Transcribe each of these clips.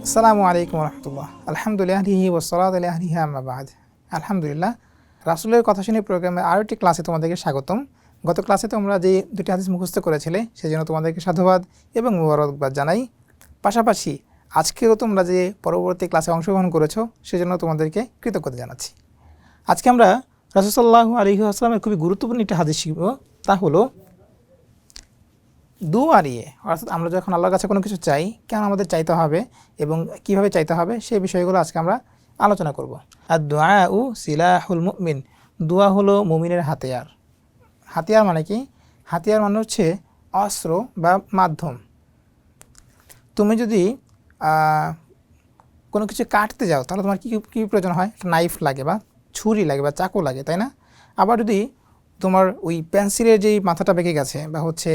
আসসালামু আলাইকুম রহমতুল্লাহ। আলহামদুলিল্লাহি ওয়াসসালাতু আলা আলিহি আম্মা বা'দ। আলহামদুলিল্লাহ, রাসূলের কথা শুনে প্রোগ্রামে আরও একটি ক্লাসে তোমাদেরকে স্বাগতম। গত ক্লাসে তোমরা যে দুটি হাদিস মুখস্থ করেছিলে সেজন্য তোমাদেরকে সাধুবাদ এবং মুবারকবাদ জানাই। পাশাপাশি আজকেও তোমরা যে পরবর্তী ক্লাসে অংশগ্রহণ করেছো সেজন্য তোমাদেরকে কৃতজ্ঞতা জানাচ্ছি। আজকে আমরা রাসূল সাল্লাল্লাহু আলাইহি ওয়াসাল্লামের খুবই গুরুত্বপূর্ণ একটি হাদিস শিখব, তা হলো দুআ নিয়ে। অর্থাৎ আমরা যখন আল্লাহর কাছে কোনো কিছু চাই, কেন আমাদের চাইতে হবে এবং কিভাবে চাইতে হবে সেই বিষয়গুলো আজকে আমরা আলোচনা করব। আর দুআউ সিলাহুল মুমিন, দোয়া হলো মুমিনের হাতিয়ার। হাতিয়ার মানে কি? হাতিয়ার মানে হচ্ছে অস্ত্র বা মাধ্যম। তুমি যদি কোনো কিছু কাটতে যাও তাহলে তোমার কী প্রয়োজন হয়? একটা নাইফ লাগে বা ছুরি লাগে বা চাকু লাগে, তাই না? আবার যদি তোমার ওই পেন্সিলের যেই মাথাটা বেঁকে গেছে বা হচ্ছে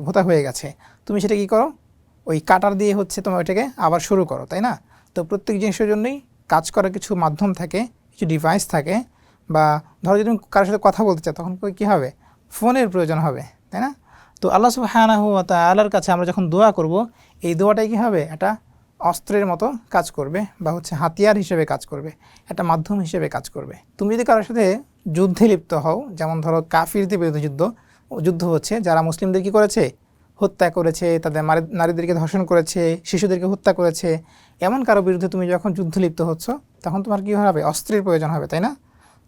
ভোঁতা হয়ে গেছে, তুমি সেটা কী করো? ওই কাটার দিয়ে হচ্ছে তোমার ওইটাকে আবার শুরু করো, তাই না? তো প্রত্যেক জিনিসের জন্যই কাজ করার কিছু মাধ্যম থাকে, কিছু ডিভাইস থাকে। বা ধরো যদি তুমি কারোর সাথে কথা বলতে চাও তখন কী হবে? ফোনের প্রয়োজন হবে, তাই না? তো আল্লাহ সুবহানাহু ওয়া তাআলার কাছে আমরা যখন দোয়া করব, এই দোয়াটাই কী হবে? একটা অস্ত্রের মতো কাজ করবে বা হচ্ছে হাতিয়ার হিসেবে কাজ করবে, একটা মাধ্যম হিসেবে কাজ করবে। তুমি যদি কারোর সাথে যুদ্ধে লিপ্ত হও, যেমন ধরো কাফিরদের বিরুদ্ধে যুদ্ধ হচ্ছে, যারা মুসলিমদের কী করেছে? হত্যা করেছে, তাদের নারীদেরকে ধর্ষণ করেছে, শিশুদেরকে হত্যা করেছে, এমন কারো বিরুদ্ধে তুমি যখন যুদ্ধে লিপ্ত হচ্ছ তখন তোমার কী হবে? অস্ত্রের প্রয়োজন হবে, তাই না?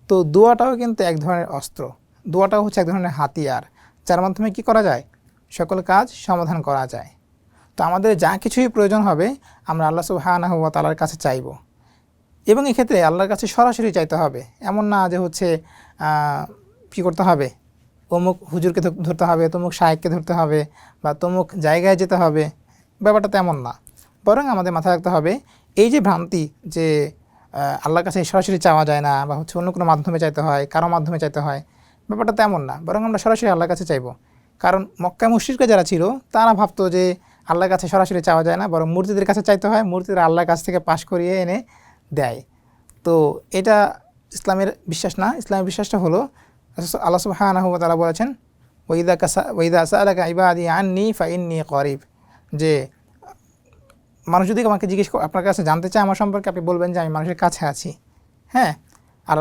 তো দোয়াটাও কিন্তু এক ধরনের অস্ত্র, দোয়াটাও হচ্ছে এক ধরনের হাতিয়ার, যার মাধ্যমে কী করা যায়? সকল কাজ সমাধান করা যায়। তো আমাদের যা কিছুই প্রয়োজন হবে আমরা আল্লাহ সুবহানাহু ওয়া তাআলার কাছে চাইব, এবং এক্ষেত্রে আল্লাহর কাছে সরাসরি চাইতে হবে। এমন না যে হচ্ছে কী করতে হবে? অমুক হুজুরকে ধরতে হবে, তমুক শায়েখকে ধরতে হবে বা তমুক জায়গায় যেতে হবে, ব্যাপারটা তেমন না। বরং আমাদের মাথায় রাখতে হবে এই যে ভ্রান্তি যে আল্লাহর কাছে সরাসরি চাওয়া যায় না বা হচ্ছে অন্য কোনো মাধ্যমে চাইতে হয়, কারো মাধ্যমে চাইতে হয়, ব্যাপারটা তেমন না। বরং আমরা সরাসরি আল্লাহর কাছে চাইব। কারণ মক্কা মুশরিকরা যারা ছিল তারা ভাবতো যে আল্লাহর কাছে সরাসরি চাওয়া যায় না, বরং মূর্তিদের কাছে চাইতে হয়, মূর্তিরা আল্লাহর কাছ থেকে পাশ করিয়ে এনে দেয়। তো এটা ইসলামের বিশ্বাস না। ইসলামের বিশ্বাসটা হলো আল্লাহ সুবহানাহু ওয়া তাআলা বলেছেন, ওয়াইদা সাআলাকা ইবাদি আন্নী ফাইন্নী করিব, যে মানুষ যদি আমাকে জিজ্ঞেস করে, আপনার কাছে জানতে চায় আমার সম্পর্কে, আপনি বলবেন যে আমি মানুষের কাছে আছি। হ্যাঁ, আর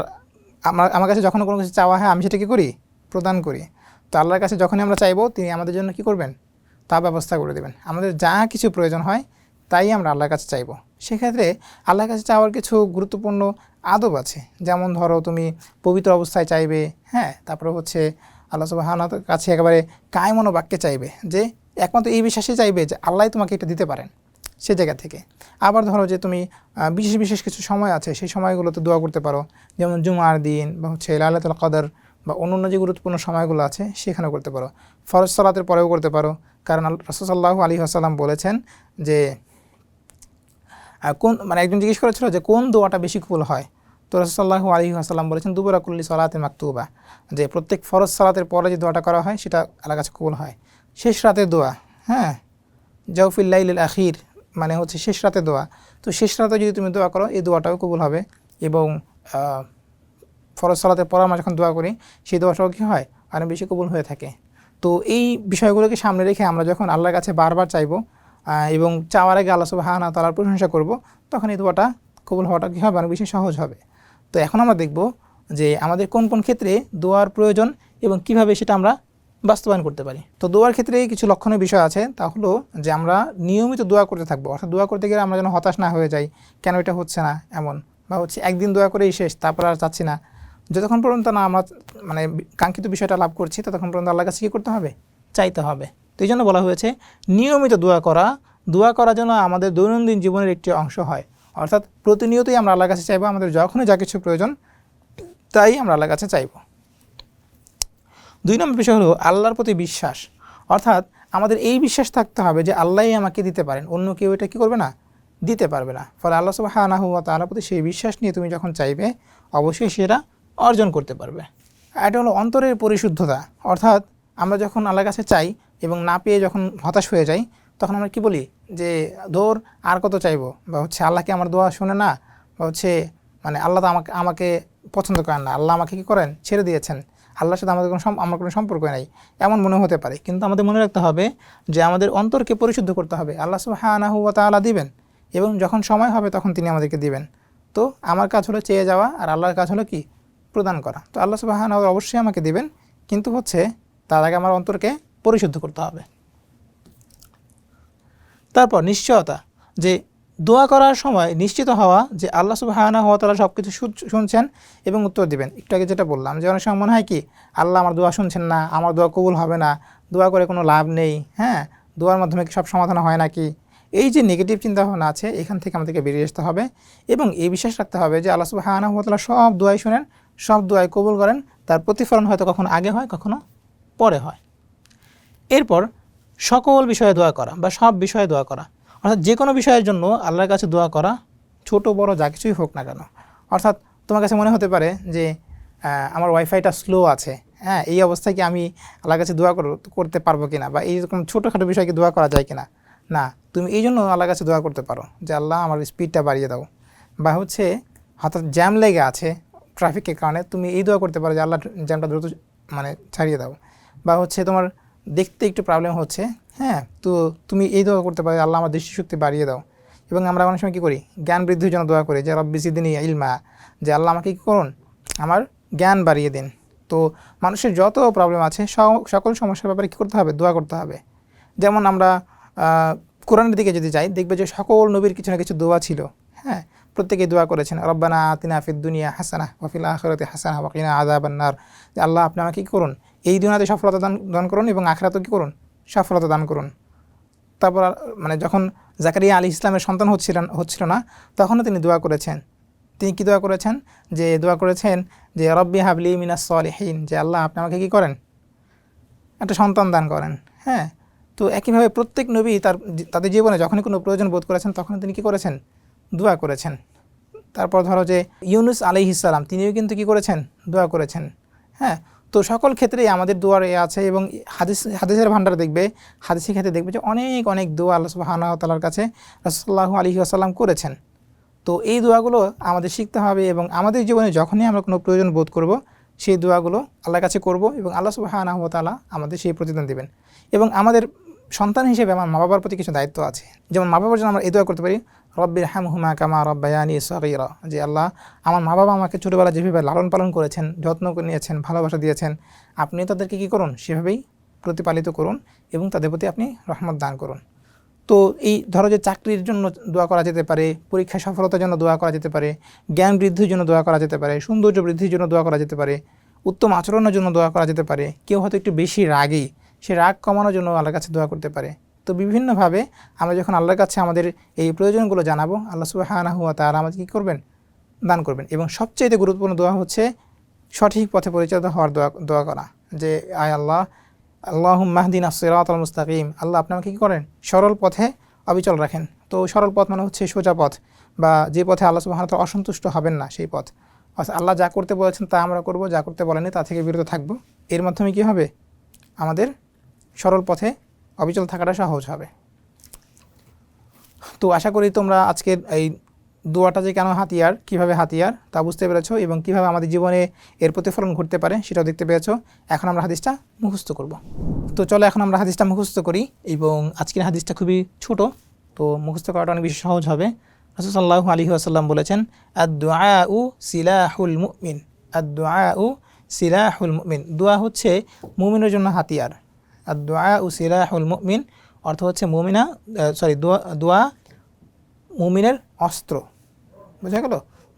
আমার কাছে যখন কোনো কিছু চাওয়া হয় আমি সেটা কী করি? প্রদান করি। তো আল্লাহর কাছে যখনই আমরা চাইবো তিনি আমাদের জন্য কী করবেন? তা ব্যবস্থা করে দেবেন। আমাদের যা কিছু প্রয়োজন হয় তাই আমরা আল্লাহর কাছে চাইবো। সেক্ষেত্রে আল্লাহর কাছে চাওয়ার কিছু গুরুত্বপূর্ণ আদব আছে। যেমন ধরো তুমি পবিত্র অবস্থায় চাইবে, হ্যাঁ, তারপরে হচ্ছে আল্লাহ সুবহানাহু কাছে একেবারে কায়মন বাক্যে চাইবে, যে একমাত্র এই বিশ্বাসে চাইবে যে আল্লাহ তোমাকে এটা দিতে পারেন সে জায়গা থেকে। আবার ধরো যে তুমি বিশেষ বিশেষ কিছু সময় আছে, সেই সময়গুলোতে দোয়া করতে পারো, যেমন জুমার দিন বা হচ্ছে লাইলাতুল কদর বা অন্যান্য যে গুরুত্বপূর্ণ সময়গুলো আছে সেখানেও করতে পারো। ফরজ সালাতের পরেও করতে পারো, কারণ রাসূল সাল্লাল্লাহু আলাইহি ওয়াসাল্লাম বলেছেন যে একজন জিজ্ঞেস করেছিল যে কোন দোয়াটা বেশি কবুল হয়। তো রাসূল সাল্লাল্লাহু আলাইহি ওয়াসাল্লাম বলেছেন দুবুরা কুল্লি সালাতিন মাকতুবা, যে প্রত্যেক ফরজ সালাতের পরে যে দোয়াটা করা হয় সেটা আল্লাহর কাছে কবুল হয়। শেষ রাতের দোয়া, হ্যাঁ, জাওফিল লাইলিল আখির মানে হচ্ছে শেষ রাতের দোয়া। তো শেষ রাতে যদি তুমি দোয়া করো এই দোয়াটাও কবুল হবে। এবং ফরজ সালাতের পর আমরা যখন দোয়া করি সেই দোয়াটাও কী হয়? অনেক বেশি কবুল হয়ে থাকে। তো এই বিষয়গুলোকে সামনে রেখে আমরা যখন আল্লাহর কাছে বারবার চাইবো এবং চাওয়ার আগে আল্লাহ সুবহানাহু ওয়া তাআলার প্রশংসা করব, তখন এই দোয়াটা কবুল হওয়াটা কী হবে? অনেক বেশি সহজ হবে। তো এখন আমরা দেখব যে আমাদের কোন কোন ক্ষেত্রে দোয়ার প্রয়োজন এবং কিভাবে সেটা আমরা বাস্তবায়ন করতে পারি। তো দোয়ার ক্ষেত্রে কিছু লক্ষণীয় বিষয় আছে, তা হলো যে আমরা নিয়মিত দোয়া করতে থাকবো। অর্থাৎ দোয়া করতে গেলে আমরা যেন হতাশ না হয়ে যাই, কেন এটা হচ্ছে না এমন, বা হচ্ছে একদিন দোয়া করেই শেষ, তারপর আর চাচ্ছি না। যতক্ষণ পর্যন্ত না আমরা কাঙ্ক্ষিত বিষয়টা লাভ করছি ততক্ষণ পর্যন্ত আল্লাহর কাছে কী করতে হবে? চাইতে হবে। তো এই জন্য বলা হয়েছে নিয়মিত দোয়া করা যেন আমাদের দৈনন্দিন জীবনের একটি অংশ হয়। অর্থাৎ প্রতিনিয়তই আমরা আল্লাহর কাছে চাইবো, আমাদের যখনই যা কিছু প্রয়োজন তাই আমরা আল্লাহর কাছে চাইব। 2 নম্বর বিষয় হলো আল্লাহর প্রতি বিশ্বাস। অর্থাৎ আমাদের এই বিশ্বাস থাকতে হবে যে আল্লাহই আমাকে দিতে পারেন, অন্য কেউ এটা কী করবে না? দিতে পারবে না। ফলে আল্লাহ সুবহানাহু ওয়া তাআলার প্রতি সেই বিশ্বাস নিয়ে তুমি যখন চাইবে অবশ্যই সেটা অর্জন করতে পারবে। এটা হলো অন্তরের পরিশুদ্ধতা। অর্থাৎ আমরা যখন আল্লাহর কাছে চাই এবং না পেয়ে যখন হতাশ হয়ে যাই তখন আমরা কি বলি? যে ধর আর কত চাইবো, বা হচ্ছে আল্লাহকে আমার দোয়া শোনে না, বা হচ্ছে আল্লাহ তো আমাকে পছন্দ করেন না, আল্লাহ আমাকে কী করেন? ছেড়ে দিয়েছেন, আল্লাহর সাথে আমার কোনো সম্পর্ক নেই, এমন মনে হতে পারে। কিন্তু আমাদের মনে রাখতে হবে যে আমাদের অন্তরকে পরিশুদ্ধ করতে হবে। আল্লাহ সুবহানাহু ওয়া তাআলা দিবেন, এবং যখন সময় হবে তখন তিনি আমাদেরকে দিবেন। তো আমার কাজ হলো চেয়ে যাওয়া, আর আল্লাহর কাজ হলো কি প্রদান করা। তো আল্লাহ সুবহানাহু ওয়া তাআলা অবশ্যই আমাকে দিবেন, কিন্তু হচ্ছে তার আগে আমার অন্তরকে পরিশুদ্ধ করতে হবে। তারপর নিশ্চয়তা, যে দোয়া করার সময় নিশ্চিত হওয়া যে আল্লাহ সুবহানাহু ওয়া তাআলা সব কিছু শুনছেন এবং উত্তর দিবেন। একটু আগে যেটা বললাম যে অনেক সময় মনে হয় কি আল্লাহ আমার দোয়া শুনছেন না, আমার দোয়া কবুল হবে না, দোয়া করে কোনো লাভ নেই, হ্যাঁ, দোয়ার মাধ্যমে কি সব সমাধান হয় নাকি, এই যে নেগেটিভ চিন্তাভাবনা আছে এখান থেকে আমাদেরকে বেরিয়ে আসতে হবে এবং এই বিশ্বাস রাখতে হবে যে আল্লাহ সুবহানাহু ওয়া তাআলা সব দোয়াই শুনেন, সব দোয়াই কবুল করেন, তার প্রতিফলন হয়তো কখনো আগে হয় কখনো পরে হয়। এরপর সকল বিষয়ে দোয়া করা বা সব বিষয়ে দোয়া করা, অর্থাৎ যে কোনো বিষয়ের জন্য আল্লাহর কাছে দোয়া করা, ছোট বড় যা কিছুই হোক না কেন। অর্থাৎ তোমার কাছে মনে হতে পারে যে আমার ওয়াইফাইটা স্লো আছে, হ্যাঁ, এই অবস্থায় কি আমি আল্লাহর কাছে দোয়া করতে পারবো কিনা, বা এইরকম ছোটোখাটো বিষয়কে দোয়া করা যায় কিনা। না, তুমি এই জন্য আল্লাহর কাছে দোয়া করতে পারো যে আল্লাহ আমার স্পিডটা বাড়িয়ে দাও, বা হচ্ছে হঠাৎ জ্যাম লেগে আছে ট্রাফিকের কারণে, তুমি এই দোয়া করতে পারো যে আল্লাহ জ্যামটা দ্রুত ছাড়িয়ে দাও, বা হচ্ছে তোমার দেখতে একটু প্রবলেম হচ্ছে, হ্যাঁ, তো তুমি এই দোয়া করতে পারো আল্লাহ আমার দৃষ্টিশক্তি বাড়িয়ে দাও। এবং আমরা অনেক সময় কী করি, জ্ঞান বৃদ্ধির জন্য দোয়া করি যে রব্বি জিদনি ইলমা, যে আল্লাহ আমাকে কী করুন, আমার জ্ঞান বাড়িয়ে দিন। তো মানুষের যত প্রবলেম আছে সকল সমস্যার ব্যাপারে কী করতে হবে, দোয়া করতে হবে। যেমন আমরা কোরআনের দিকে যদি যাই, দেখবে যে সকল নবীর কিছু না কিছু দোয়া ছিল, হ্যাঁ, প্রত্যেকেই দোয়া করেছেন রব্বানা আতিনা ফিদ দুনিয়া হাসানা ওয়া ফিল আখিরাতি হাসানা ওয়া কিনা আযাবান নার, যে আল্লাহ আপনি আমাকে কী করুন, এই দুনিয়াতে সফলতা দান করুন এবং আখিরাতেও কী করুন, সফলতা দান করুন। তারপর যখন জাকারিয়া আলাইহিস ইসলামের সন্তান হচ্ছিল না, তখনও তিনি দোয়া করেছেন। তিনি কী দোয়া করেছেন, যে দোয়া করেছেন যে রব্বি হাবলি মিনাস সলিহিন, যে আল্লাহ আপনি আমাকে কী করেন, একটা সন্তান দান করেন। হ্যাঁ, তো একইভাবে প্রত্যেক নবী তাদের জীবনে যখনই কোনো প্রয়োজন বোধ করেছেন তখন তিনি কী করেছেন, দোয়া করেছেন। তারপর ধরো যে ইউনুস আলাইহিস সালাম, তিনিও কিন্তু কী করেছেন, দোয়া করেছেন। হ্যাঁ, তো সকল ক্ষেত্রেই আমাদের দোয়ার আছে এবং হাদিসের ভান্ডার দেখবে, হাদিসের ক্ষেত্রে দেখবে যে অনেক অনেক দোয়া আল্লাহ সুবহানাহু ওয়া তাআলার কাছে রাসূলুল্লাহ আলাইহি ওয়াসাল্লাম করেছেন। তো এই দোয়াগুলো আমাদের শিখতে হবে এবং আমাদের জীবনে যখনই আমরা কোনো প্রয়োজন বোধ করব সেই দোয়াগুলো আল্লাহর কাছে করব এবং আল্লাহ সুবহানাহু ওয়া তাআলা আমাদের সেই প্রতিদান দেবেন। এবং আমাদের সন্তান হিসেবে আমার মা বাবার প্রতি কিছু দায়িত্ব আছে। যেমন মা বাবার জন্য আমরা এই দোয়া করতে পারি রব্বির হামহুমা কামা রব্বায়ানি সগীরা, যে আল্লাহ আমার মা বাবা আমাকে ছোটোবেলা যেভাবে লালন পালন করেছেন, যত্ন নিয়েছেন, ভালোবাসা দিয়েছেন, আপনি তাদেরকে কী করুন, সেভাবেই প্রতিপালিত করুন এবং তাদের প্রতি আপনি রহমত দান করুন। তো এই ধরো যে চাকরির জন্য দোয়া করা যেতে পারে, পরীক্ষায় সফলতার জন্য দোয়া করা যেতে পারে, জ্ঞান বৃদ্ধির জন্য দোয়া করা যেতে পারে, সৌন্দর্য বৃদ্ধির জন্য দোয়া করা যেতে পারে, উত্তম আচরণের জন্য দোয়া করা যেতে পারে, কেউ হয়তো একটু বেশি রাগী, সে রাগ কমানোর জন্য আল্লাহর কাছে দোয়া করতে পারে। তো বিভিন্নভাবে আমরা যখন আল্লাহর কাছে আমাদের এই প্রয়োজনগুলো জানাবো, আল্লাহ সুবহানাহু ওয়া তাআলা আমাদের কী করবেন, দান করবেন। এবং সবচেয়ে গুরুত্বপূর্ণ দোয়া হচ্ছে সঠিক পথে পরিচালিত হওয়ার দোয়া করা, যে আয় আল্লাহ আল্লাহুম্মা হদিনা সিরাতাল মুস্তাকিম, আল্লাহ আপনি আমাকে কী করেন, সরল পথে অবিচল রাখেন। তো সরল পথ মানে হচ্ছে সোজা পথ, বা যে পথে আল্লাহ সুবহানাহু ওয়া তাআলা অসন্তুষ্ট হবেন না সেই পথ। অর্থাৎ আল্লাহ যা করতে বলেছেন তা আমরা করব, যা করতে বলেনি তা থেকে বিরত থাকব। এর মাধ্যমে কী হবে, আমাদের সরল পথে অবিচল থাকাটা সহজ হবে। তো আশা করি তোমরা আজকের এই দোয়াটা যে কেন হাতিয়ার, কীভাবে হাতিয়ার তা বুঝতে পেরেছো এবং কীভাবে আমাদের জীবনে এর প্রতিফলন ঘটতে পারে সেটাও দেখতে পেয়েছো। এখন আমরা হাদিসটা মুখস্থ করব। তো চলো এখন আমরা হাদিসটা মুখস্থ করি এবং আজকের হাদিসটা খুবই ছোট, তো মুখস্থ করাটা অনেক বেশি সহজ হবে। রাসূল সাল্লাল্লাহু আলাইহি ওয়াসাল্লাম বলেছেন আদ-দুআউ সিলাহুল মুমিন, আদ-দুআউ সিলাহুল মুমিন, দোয়া হচ্ছে মুমিনের জন্য হাতিয়ার। আদ-দুআউ সিলাহুল মুমিন অর্থ হচ্ছে দোয়া মুমিনের অস্ত্র। বোঝা গেল,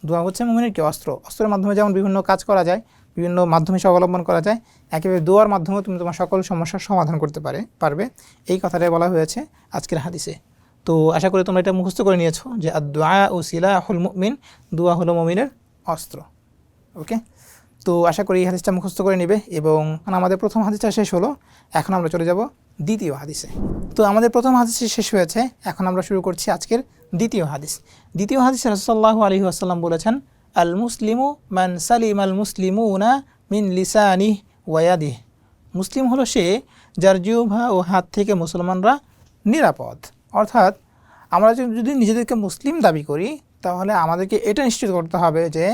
দোয়া হচ্ছে মুমিনের কি অস্ত্র। অস্ত্রের মাধ্যমে যেমন বিভিন্ন কাজ করা যায়, বিভিন্ন মাধ্যমে সে অবলম্বন করা যায়, একেবারে দোয়ার মাধ্যমে তুমি তোমার সকল সমস্যার সমাধান করতে পারবে। এই কথাটাই বলা হয়েছে আজকের হাদিসে। তো আশা করি তোমরা এটা মুখস্থ করে নিয়েছো যে আদ-দুআউ সিলাহুল মুমিন, দোয়া হলো মুমিনের অস্ত্র। ওকে, তো আশা করি এই হাদিসটা মুখস্থ করে নেবে। এবং আমাদের প্রথম হাদিসটা শেষ হলো, এখন আমরা চলে যাব দ্বিতীয় হাদিসে। তো আমাদের প্রথম হাদিস শেষ হয়েছে, এখন আমরা শুরু করছি আজকের দ্বিতীয় হাদিস। দ্বিতীয় হাদিসে রাসূল সাল্লাল্লাহু আলাইহি ওয়াসাল্লাম বলেছেন আল মুসলিমু মান সালিমাল মুসলিমুনা মিন লিসানিহি ওয়া ইয়াদিহি, মুসলিম হলো সে যার জিহ্বা ও হাত থেকে মুসলমানরা নিরাপদ। অর্থাৎ আমরা যদি নিজেদেরকে মুসলিম দাবি করি তাহলে আমাদেরকে এটা নিশ্চিত করতে হবে যে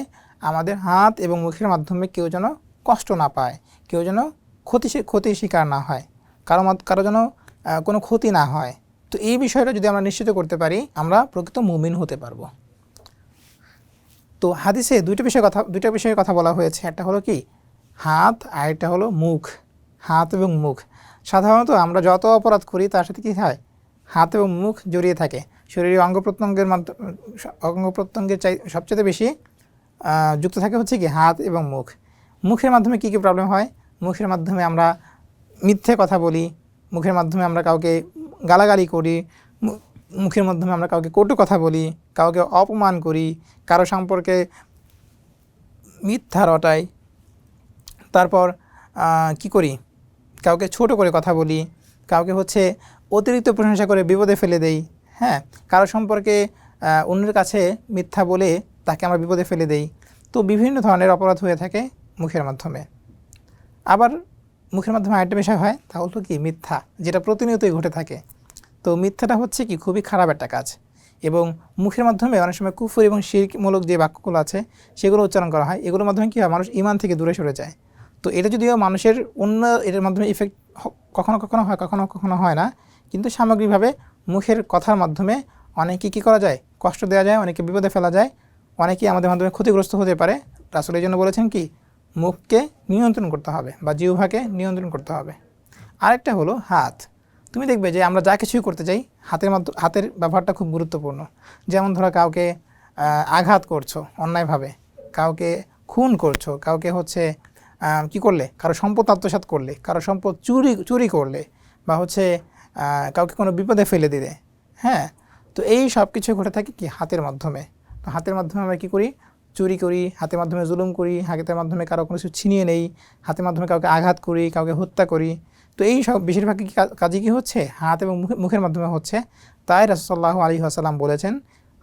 আমাদের হাত এবং মুখের মাধ্যমে কেউ যেন কষ্ট না পায়, কেউ যেন ক্ষতির শিকার না হয়, কারো যেন কোনো ক্ষতি না হয়। তো এই বিষয়টা যদি আমরা নিশ্চিত করতে পারি আমরা প্রকৃত মুমিন হতে পারবো। তো হাদিসে দুইটা বিষয়ে কথা বলা হয়েছে, একটা হলো কি হাত আর একটা হলো মুখ। হাত এবং মুখ, সাধারণত আমরা যত অপরাধ করি তার সাথে কী হয়, হাত এবং মুখ জড়িয়ে থাকে। শরীরের অঙ্গ প্রত্যঙ্গের সবচেয়ে বেশি যুক্ত থাকে হচ্ছে কি হাত এবং মুখ। মুখের মাধ্যমে কী কী প্রবলেম হয়, মুখের মাধ্যমে আমরা মিথ্যে কথা বলি, মুখের মাধ্যমে আমরা কাউকে গালাগালি করি, মুখের মাধ্যমে আমরা কাউকে কটু কথা বলি, কাউকে অপমান করি, কারো সম্পর্কে মিথ্যা রটাই, তারপর কি করি, কাউকে ছোট করে কথা বলি, কাউকে হচ্ছে অতিরিক্ত প্রশংসা করে বিপদে ফেলে দেই। হ্যাঁ, কারো সম্পর্কে অন্যের কাছে মিথ্যা বলে তাকে আমরা বিপদে ফেলে দেই। তো বিভিন্ন ধরনের অপরাধ হয়ে থাকে মুখের মাধ্যমে। আবার মুখের মাধ্যমে আরেকটা বিষয় হয়, তা হলো কি মিথ্যা, যেটা প্রতিনিয়তই ঘটে থাকে। তো মিথ্যাটা হচ্ছে কি খুবই খারাপ একটা কাজ, এবং মুখের মাধ্যমে অনেক সময় কুফর এবং শিরকমূলক যে বাক্যগুলো আছে সেগুলো উচ্চারণ করা হয়। এগুলোর মাধ্যমে কী হয়, মানুষ ঈমান থেকে দূরে সরে যায়। তো এটা যদিও মানুষের এটার মাধ্যমে ইফেক্ট কখনো কখনো হয়, কখনো কখনো হয় না, কিন্তু সামগ্রিকভাবে মুখের কথার মাধ্যমে অনেকে কী করা যায়, কষ্ট দেওয়া যায়, অনেকে বিপদে ফেলা যায়, অনেকেই আমাদের মাধ্যমে ক্ষতিগ্রস্ত হতে পারে। রাসূল এই জন্য বলেছেন কি মুখকে নিয়ন্ত্রণ করতে হবে বা জিহ্বাকে নিয়ন্ত্রণ করতে হবে। আরেকটা হলো হাত। তুমি দেখবে যে আমরা যা কিছুই করতে চাই হাতের ব্যবহারটা খুব গুরুত্বপূর্ণ। যেমন ধরো কাউকে আঘাত করছো অন্যায়ভাবে, কাউকে খুন করছো, কাউকে হচ্ছে কি করলে, কারো সম্পদ আত্মসাৎ করলে, কারো সম্পদ চুরি করলে, বা হচ্ছে কাউকে কোনো বিপদে ফেলে দিলে। হ্যাঁ, তো এই সব কিছু ঘটে থাকে কি হাতের মাধ্যমে। তো হাতের মাধ্যমে আমরা কী করি, চুরি করি, হাতের মাধ্যমে জুলুম করি, হাতের মাধ্যমে কারো কোনো কিছু ছিনিয়ে নেই, হাতের মাধ্যমে কাউকে আঘাত করি, কাউকে হত্যা করি। তো এই সব বেশিরভাগ কাজই কী হচ্ছে, হাত এবং মুখের মাধ্যমে হচ্ছে। তাই রাসূল সাল্লাল্লাহু আলাইহি ওয়াসাল্লাম বলেছেন,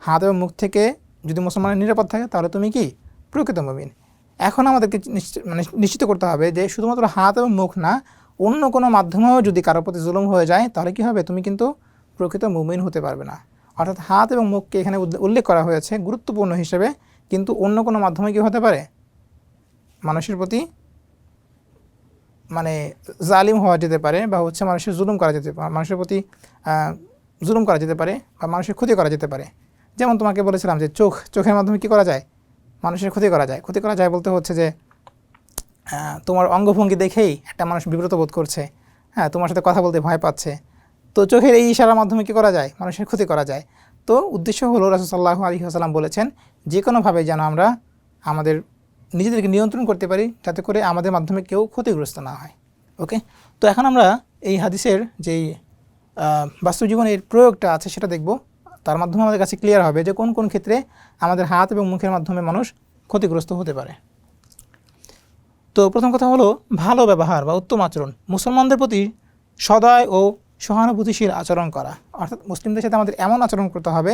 হাত এবং মুখ থেকে যদি মুসলমানের নিরাপদ থাকে তাহলে তুমি কি প্রকৃত মুমিন। এখন আমাদেরকে নিশ্চিত করতে হবে যে শুধুমাত্র হাত এবং মুখ না, অন্য কোনো মাধ্যমেও যদি কারোর প্রতি জুলুম হয়ে যায় তাহলে কী হবে, তুমি কিন্তু প্রকৃত মুমিন হতে পারবে না। অর্থাৎ হাত এবং মুখকে এখানে উল্লেখ করা হয়েছে গুরুত্বপূর্ণ হিসেবে, কিন্তু অন্য কোনো মাধ্যমে কি হতে পারে, মানুষের প্রতি জালিম হওয়া যেতে পারে, বা হচ্ছে মানুষের জুলুম করা যেতে পারে, মানুষের প্রতি জুলুম করা যেতে পারে, বা মানুষের ক্ষতি করা যেতে পারে। যেমন তোমাকে বলেছিলাম যে চোখের মাধ্যমে কি করা যায়, মানুষের ক্ষতি করা যায়। ক্ষতি করা যায় বলতে হচ্ছে যে তোমার অঙ্গভঙ্গি দেখেই একটা মানুষ বিব্রত বোধ করছে, হ্যাঁ, তোমার সাথে কথা বলতে ভয় পাচ্ছে, তো চোখের এই ইশারার মাধ্যমে কী করা যায়, মানুষের ক্ষতি করা যায়। তো উদ্দেশ্য হলো রাসূল সাল্লাল্লাহু আলাইহি ওয়াসাল্লাম বলেছেন যে কোনোভাবে যেন আমরা আমাদের নিজেদেরকে নিয়ন্ত্রণ করতে পারি, যাতে করে আমাদের মাধ্যমে কেউ ক্ষতিগ্রস্ত না হয়। ওকে, তো এখন আমরা এই হাদিসের যেই বাস্তব জীবনের প্রয়োগটা আছে সেটা দেখব। তার মাধ্যমে আমাদের কাছে ক্লিয়ার হবে যে কোন কোন ক্ষেত্রে আমাদের হাত এবং মুখের মাধ্যমে মানুষ ক্ষতিগ্রস্ত হতে পারে। তো প্রথম কথা হলো ভালো ব্যবহার বা উত্তম আচরণ। মুসলমানদের প্রতি সদয় ও সহানুভূতিশীল আচরণ করা, অর্থাৎ মুসলিমদের সাথে আমাদের এমন আচরণ করতে হবে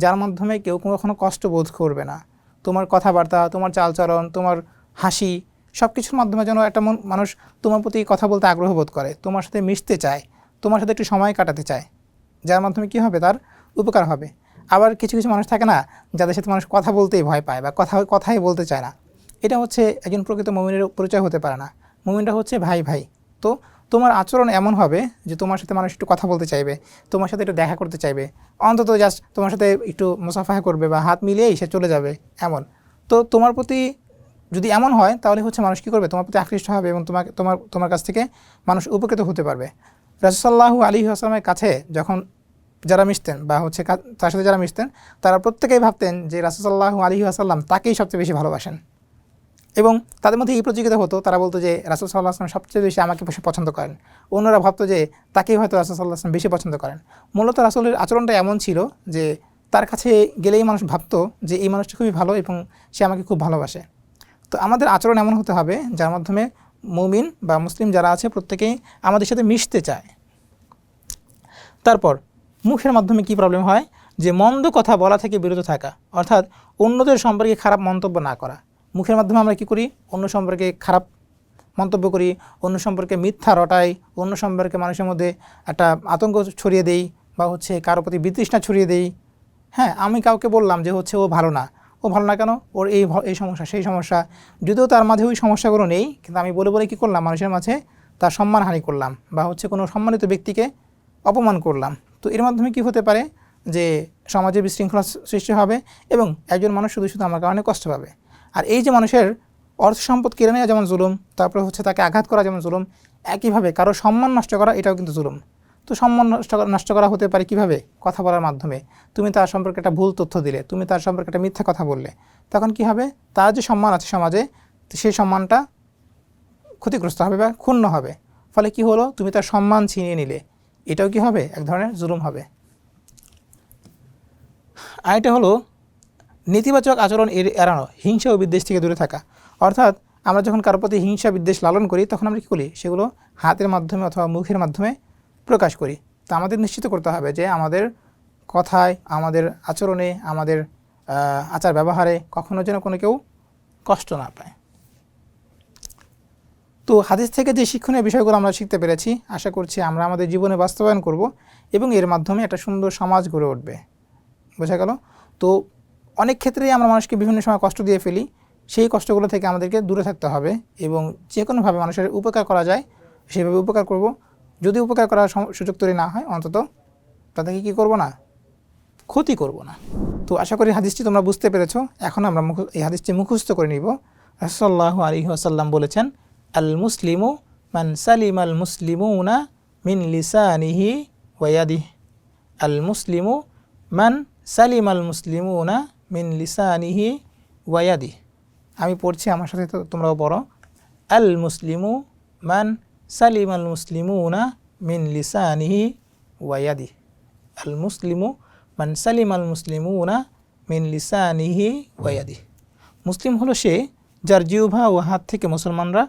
যার মাধ্যমে কেউ কখনো কষ্ট বোধ করবে না। তোমার কথাবার্তা, তোমার চালচলন, তোমার হাসি, সব কিছুর মাধ্যমে যেন একটা মানুষ তোমার প্রতি কথা বলতে আগ্রহ বোধ করে, তোমার সাথে মিশতে চায়, তোমার সাথে একটু সময় কাটাতে চায়, যার মাধ্যমে কী হবে, তার উপকার হবে। আবার কিছু কিছু মানুষ থাকে না, যাদের সাথে মানুষ কথা বলতেই ভয় পায় বা কথাই বলতে চায় না। এটা হচ্ছে একজন প্রকৃত মুমিনের পরিচয় হতে পারে না। মুমিনটা হচ্ছে ভাই ভাই। তো তোমার আচরণ এমন হবে যে তোমার সাথে মানুষ একটু কথা বলতে চাইবে, তোমার সাথে একটু দেখা করতে চাইবে, অন্তত জাস্ট তোমার সাথে একটু মুসাফাহা করবে বা হাত মিলিয়েই সে চলে যাবে এমন। তো তোমার প্রতি যদি এমন হয় তাহলে হচ্ছে মানুষ কী করবে, তোমার প্রতি আকৃষ্ট হবে এবং তোমার কাছ থেকে মানুষ উপকৃত হতে পারবে। রাসূল সাল্লাল্লাহু আলাইহি ওয়াসাল্লামের কাছে যখন যারা মিশতেন বা হচ্ছে তার সাথে যারা মিশতেন, তারা প্রত্যেকেই ভাবতেন যে রাসূল সাল্লাল্লাহু আলাইহি ওয়াসাল্লাম তাকেই সবচেয়ে বেশি ভালোবাসেন, এবং তাদের মধ্যে এই প্রতিযোগিতা হতো। তারা বলতো যে রাসূল সাল্লাল্লাহু আলাইহি ওয়াসাল্লাম সবচেয়ে বেশি আমাকে পছন্দ করেন, অন্যরা ভাবতো যে তাকেই হয়তো রাসূল সাল্লাল্লাহু আলাইহি ওয়াসাল্লাম বেশি পছন্দ করেন। মূলত রাসূলের আচরণটা এমন ছিল যে তার কাছে গেলেই মানুষ ভাবতো যে এই মানুষটা খুবই ভালো এবং সে আমাকে খুব ভালোবাসে। তো আমাদের আচরণ এমন হতে হবে যার মাধ্যমে মুমিন বা মুসলিম যারা আছে প্রত্যেকেই আমাদের সাথে মিশতে চায়। তারপর মুখের মাধ্যমে কি প্রবলেম হয়, যে মন্দ কথা বলা থেকে বিরত থাকা, অর্থাৎ অন্যদের সম্পর্কে খারাপ মন্তব্য না করা। মুখের মাধ্যমে আমরা কি করি, অন্য সম্পর্কে খারাপ মন্তব্য করি, অন্য সম্পর্কে মিথ্যা রটাই, অন্য সম্পর্কে মানুষের মধ্যে একটা আতঙ্ক ছড়িয়ে দেই, বা হচ্ছে কারো প্রতি বিতৃষ্ণা ছড়িয়ে দেই। হ্যাঁ, আমি কাউকে বললাম যে হচ্ছে ও ভালো না কেন, ওর এই সমস্যা সেই সমস্যা, যদিও তার মাঝে ওই সমস্যাগুলো নেই, কিন্তু আমি বলে বলে কী করলাম, মানুষের মাঝে তার সম্মানহানি করলাম, বা হচ্ছে কোনো সম্মানিত ব্যক্তিকে অপমান করলাম। তো এর মাধ্যমে কি হতে পারে যে সমাজে বিশৃঙ্খলা সৃষ্টি হবে এবং একজন মানুষ শুধু শুধু আমার কারণে কষ্ট পাবে। আর এই যে মানুষের অর্থ সম্পদ কেড়ে নেওয়া যেমন জুলুম, তারপরে হচ্ছে তাকে আঘাত করা যেমন জুলুম, একইভাবে কারো সম্মান নষ্ট করা এটাও কিন্তু জুলুম। তো সম্মান নষ্ট করা হতে পারে কিভাবে? কথা বলার মাধ্যমে। তুমি তার সম্পর্কে একটা ভুল তথ্য দিলে, তুমি তার সম্পর্কে একটা মিথ্যা কথা বললে, তখন কি হবে? তার যে সম্মান আছে সমাজে, সেই সম্মানটা ক্ষতিগ্রস্ত হবে বা ক্ষুণ্ণ হবে। ফলে কি হলো? তুমি তার সম্মান ছিনিয়ে নিলে, এটাও কি হবে? এক ধরনের জুলুম হবে। আর এটা হলো নেতিবাচক আচরণ এড়ানো, হিংসা ও বিদ্বেষ থেকে দূরে থাকা। অর্থাৎ আমরা যখন কারোর প্রতি হিংসা বিদ্বেষ লালন করি তখন আমরা কী করি? সেগুলো হাতের মাধ্যমে অথবা মুখের মাধ্যমে প্রকাশ করি। তা আমাদের নিশ্চিত করতে হবে যে আমাদের কথায়, আমাদের আচরণে, আমাদের আচার ব্যবহারে কখনো যেন কোনো কেউ কষ্ট না পায়। তো হাদিস থেকে যে শিক্ষণীয় বিষয়গুলো আমরা শিখতে পেরেছি, আশা করছি আমরা আমাদের জীবনে বাস্তবায়ন করব এবং এর মাধ্যমে একটা সুন্দর সমাজ গড়ে উঠবে। বোঝা গেল? তো অনেক ক্ষেত্রেই আমরা মানুষকে বিভিন্ন সময় কষ্ট দিয়ে ফেলি, সেই কষ্টগুলো থেকে আমাদেরকে দূরে থাকতে হবে এবং যে কোনোভাবে মানুষের উপকার করা যায় সেভাবে উপকার করব। যদি উপকার করার সুযোগ তৈরি না হয়, অন্তত তাদেরকে কী করব না? ক্ষতি করব না। তো আশা করি হাদিসটি তোমরা বুঝতে পেরেছো। এখন আমরা এই হাদিসটি মুখস্থ করে নিব। রাসূলুল্লাহ সাল্লাল্লাহু আলাইহি ওয়াসাল্লাম বলেছেন, আল মুসলিমু মান সালিম আল মুসলিমুনা মিন লিসানিহি ওয়া ইয়াদিহি। আল মুসলিমু মান সালিম আল মুসলিমুনা মিন লিসানিহি ওয়া ইয়াদিহি। আমি পড়ছি, আমার সাথে তোমরাও পড়ো। আল মুসলিমু মান সালিম আল মুসলিমুনা মিন লিসানিহি ওয়া ইয়াদিহি। আল মুসলিমু মান সালিম আল মুসলিমুনা মিন লিসানিহি ওয়া ইয়াদিহি। মুসলিম হলো সে যার জিহ্বা ও হাত থেকে মুসলমানরা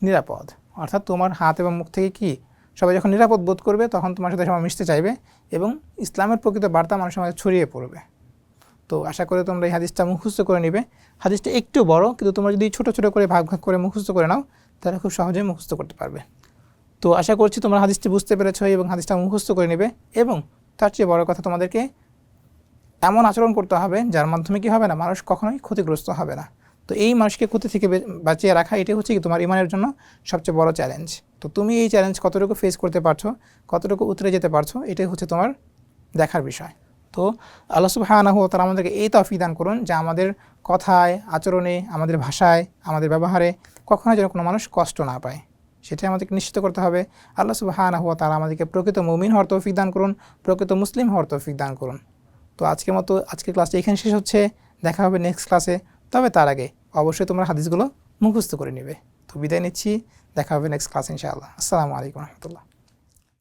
নিরাপদ। অর্থাৎ তোমার হাত এবং মুখ থেকে কি সবাই যখন নিরাপদ বোধ করবে তখন তোমার সাথে সবাই মিশতে চাইবে এবং ইসলামের প্রকৃত বার্তা মানুষের মাঝে ছড়িয়ে পড়বে। তো আশা করি তোমরা এই হাদিসটা মুখস্থ করে নিবে। হাদিসটা একটু বড়, কিন্তু তোমরা যদি ছোটো ছোটো করে ভাগ ভাগ করে মুখস্থ করে নাও তাহলে খুব সহজেই মুখস্থ করতে পারবে। তো আশা করছি তোমরা হাদিসটি বুঝতে পেরেছো এবং হাদিসটা মুখস্থ করে নেবে এবং তার চেয়ে বড় কথা, তোমাদেরকে এমন আচরণ করতে হবে যার মাধ্যমে কি হবে না, মানুষ কখনোই ক্ষতিগ্রস্ত হবে না। তো এই মানুষকে ক্ষতি থেকে বাঁচিয়ে রাখা, এটাই হচ্ছে কি তোমার ইমানের জন্য সবচেয়ে বড় চ্যালেঞ্জ। তো তুমি এই চ্যালেঞ্জ কতটুকু ফেস করতে পারছো, কতটুকু উতরে যেতে পারছো, এটাই হচ্ছে তোমার দেখার বিষয়। তো আল্লাহ সুবহানাহু ওয়া তাআলা আমাদেরকে এই তৌফিক দান করুন যে আমাদের কথায়, আচরণে, আমাদের ভাষায়, আমাদের ব্যবহারে কখনো যেন কোনো মানুষ কষ্ট না পায়, সেটাই আমাদেরকে নিশ্চিত করতে হবে। আল্লাহ সুবহানাহু ওয়া তাআলা আমাদেরকে প্রকৃত মুমিন হওয়ার তৌফিক দান করুন, প্রকৃত মুসলিম হওয়ার তৌফিক দান করুন। তো আজকের ক্লাসটা এখানে শেষ হচ্ছে। দেখা হবে নেক্সট ক্লাসে। তবে তার আগে অবশ্যই তোমরা হাদিসগুলো মুখস্থ করে নেবে। তো বিদায় নিচ্ছি, দেখা হবে নেক্সট ক্লাসে ইনশাআল্লাহ। আসসালামু আলাইকুম ওয়া রাহমাতুল্লাহ।